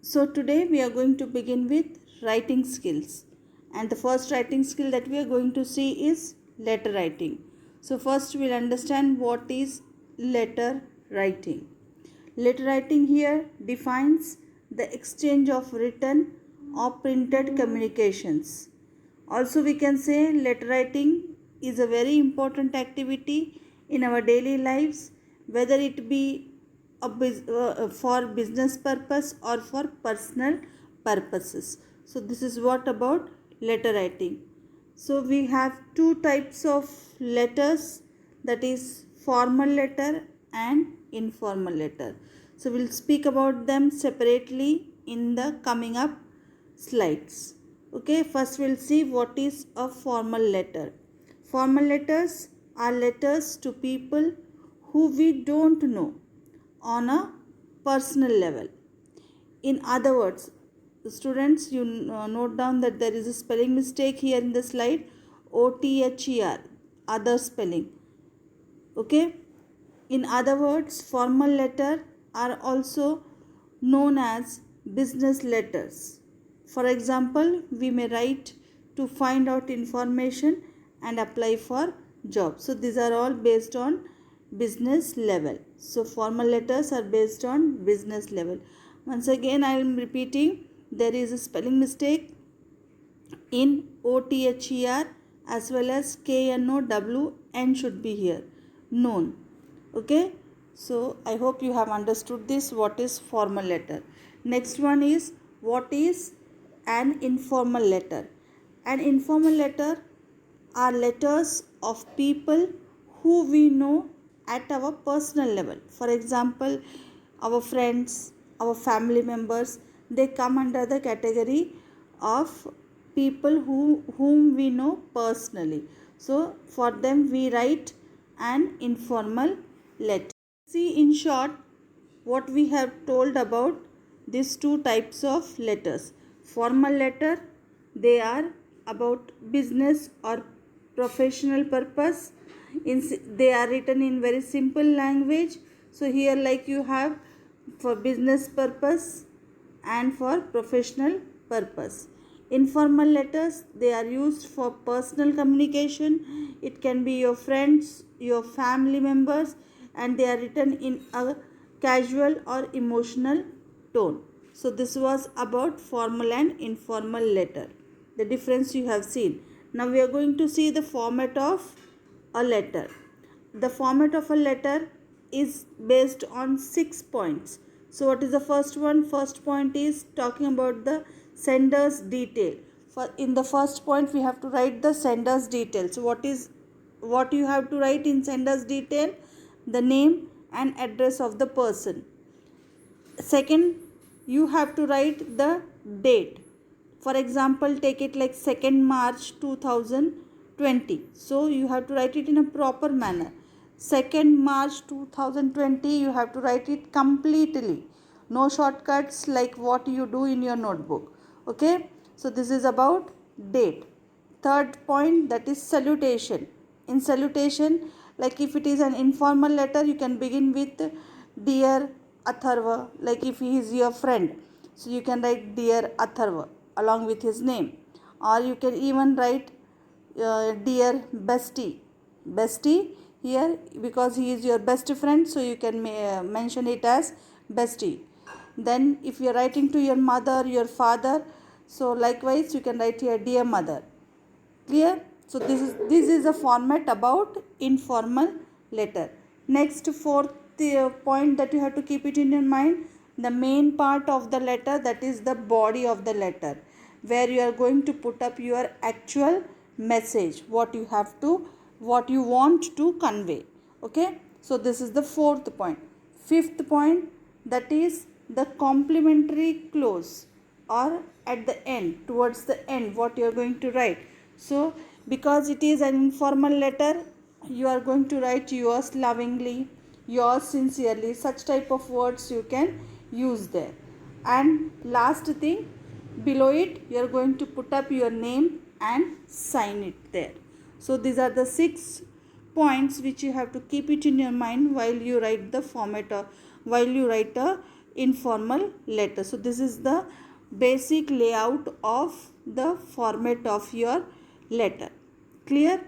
So today we are going to begin with writing skills, and the first writing skill that we are going to see is letter writing. So first we'll understand what is letter writing. Letter writing here defines the exchange of written or printed communications. Also we can say letter writing is a very important activity in our daily lives, whether it be for business purpose or for personal purposes. So this is what about letter writing. So we have two types of letters, that is formal letter and informal letter. So we'll speak about them separately in the coming up slides. Okay, first we'll see what is a formal letter. Formal letters are letters to people who we don't know on a personal level. In other words, students, you note down that there is a spelling mistake here in the slide. OTHER, other spelling. Okay. In other words, formal letter are also known as business letters. For example, we may write to find out information and apply for job. So these are all based on business level. So formal letters are based on business level. Once again I am repeating, there is a spelling mistake in OTHER as well as KNOWN should be here, known. Okay, so I hope you have understood this, what is formal letter. Next one is, what is an informal letter. An informal letter are letters of people who we know at our personal level. For example, our friends, our family members, they come under the category of people whom we know personally. So for them we write an informal letter. See in short what we have told about these two types of letters. Formal letter, they are about business or professional purpose. They are written in very simple language. So here like you have for business purpose and for professional purpose. Informal letters, they are used for personal communication. It can be your friends, your family members, and they are written in a casual or emotional tone. So this was about formal and informal letter. The difference you have seen. Now we are going to see the format of a letter. The format of a letter is based on 6 points. So what is the first one? First point is talking about the sender's detail. In the first point we have to write the sender's detail. So what you have to write in sender's detail? The name and address of the person. Second, you have to write the date. For example, take it like 2nd March 2020. So you have to write it in a proper manner. 2nd March 2020, you have to write it completely. No shortcuts like what you do in your notebook. Okay, so this is about date. Third point, that is salutation. In salutation, like if it is an informal letter, you can begin with dear Atharva, like if he is your friend. So you can write dear Atharva along with his name, or you can even write dear bestie. Bestie here because he is your best friend, so you can mention it as bestie. Then if you are writing to your mother, your father, so likewise you can write here dear mother. Clear? So this is a format about informal letter. Next, fourth point that you have to keep it in your mind, the main part of the letter, that is the body of the letter, where you are going to put up your actual message, what you want to convey. Okay, so this is the fourth point. Fifth point, that is the complimentary clause, or at the end, towards the end, what you are going to write. So because it is an informal letter, you are going to write yours lovingly, yours sincerely, such type of words you can use there. And last thing, below it you are going to put up your name and sign it there. So these are the 6 points which you have to keep it in your mind while you write the format, or while you write a informal letter. So this is the basic layout of the format of your letter. Clear?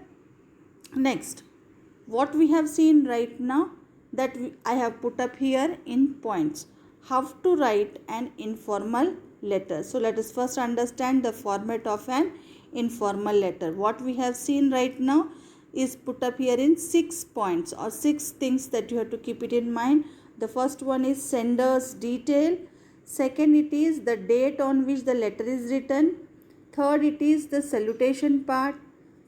Next, what we have seen right now, that I have put up here in points. How to write an informal letter. So let us first understand the format of an informal letter. What we have seen right now is put up here in 6 points or 6 things that you have to keep it in mind. The first one is sender's detail. Second, it is the date on which the letter is written. Third, it is the salutation part.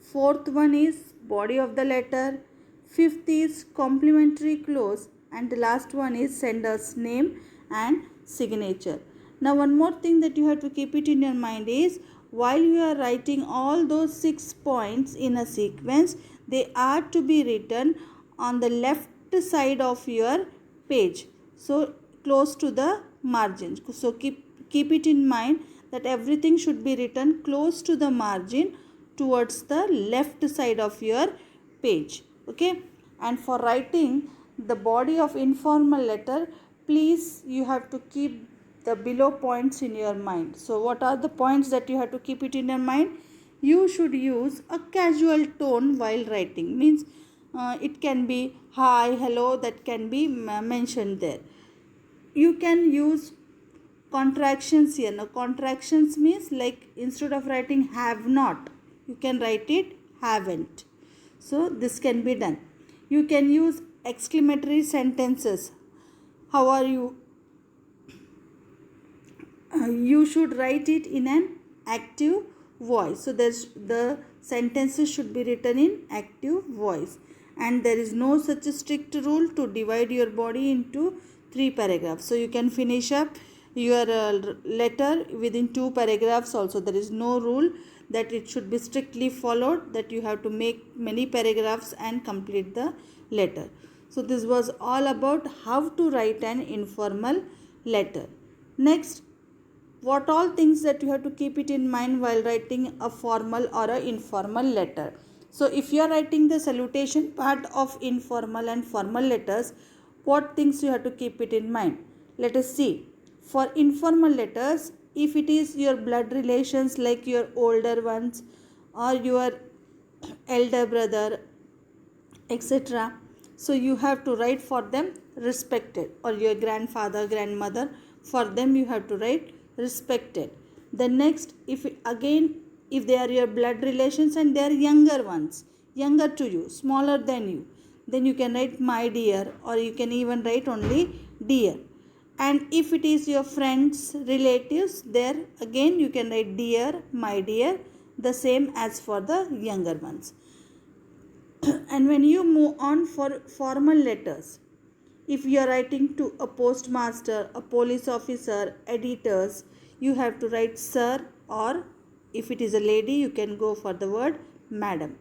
Fourth one is body of the letter. Fifth is complimentary clause, and the last one is sender's name and signature. Now one more thing that you have to keep it in your mind is, while you are writing all those 6 points in a sequence, they are to be written on the left side of your page, so close to the margin. So keep it in mind that everything should be written close to the margin towards the left side of your page. Okay, and for writing the body of informal letter, please you have to keep the below points in your mind. So what are the points that you have to keep it in your mind? You should use a casual tone while writing. Means it can be hi, hello, that can be mentioned there. You can use contractions here. Now contractions means, like, instead of writing have not, you can write it haven't. So this can be done. You can use exclamatory sentences. How are you? You should write it in an active voice. So the sentences should be written in active voice, and there is no such a strict rule to divide your body into 3 paragraphs. So you can finish up your letter within 2 paragraphs also. There is no rule that it should be strictly followed, that you have to make many paragraphs and complete the letter. So this was all about how to write an informal letter. Next, what all things that you have to keep it in mind while writing a formal or a informal letter. So if you are writing the salutation part of informal and formal letters, what things you have to keep it in mind? Let us see. For informal letters, if it is your blood relations, like your older ones or your elder brother, etc., so you have to write for them respected, or your grandfather, grandmother, for them you have to write respected. The next, if they are your blood relations and they are younger ones, younger to you, smaller than you, then you can write my dear, or you can even write only dear. And if it is your friends, relatives, there again you can write dear, my dear, the same as for the younger ones. And when you move on for formal letters, if you are writing to a postmaster, a police officer, editors, you have to write sir, or if it is a lady, you can go for the word madam.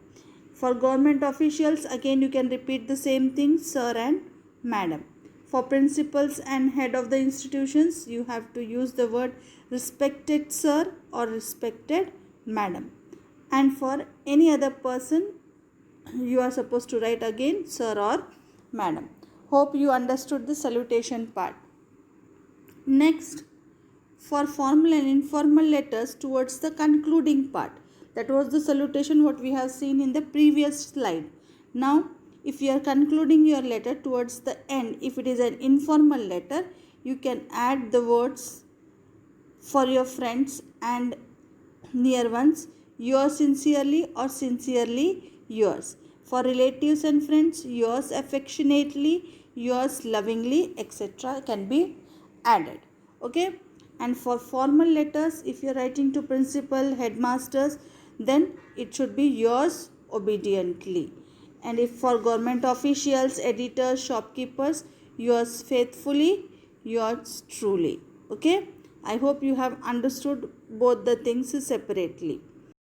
For government officials, again you can repeat the same thing, sir and madam. For principals and head of the institutions, you have to use the word respected sir or respected madam. And for any other person, you are supposed to write again sir or madam. Hope you understood the salutation part. Next, for formal and informal letters towards the concluding part. That was the salutation what we have seen in the previous slide. Now, if you are concluding your letter towards the end, if it is an informal letter, you can add the words for your friends and near ones, yours sincerely or sincerely yours. For relatives and friends, yours affectionately, yours lovingly, etc. can be added. Okay. And for formal letters, if you are writing to principal, headmasters, then it should be yours obediently. And if for government officials, editors, shopkeepers, yours faithfully, yours truly. Okay. I hope you have understood both the things separately.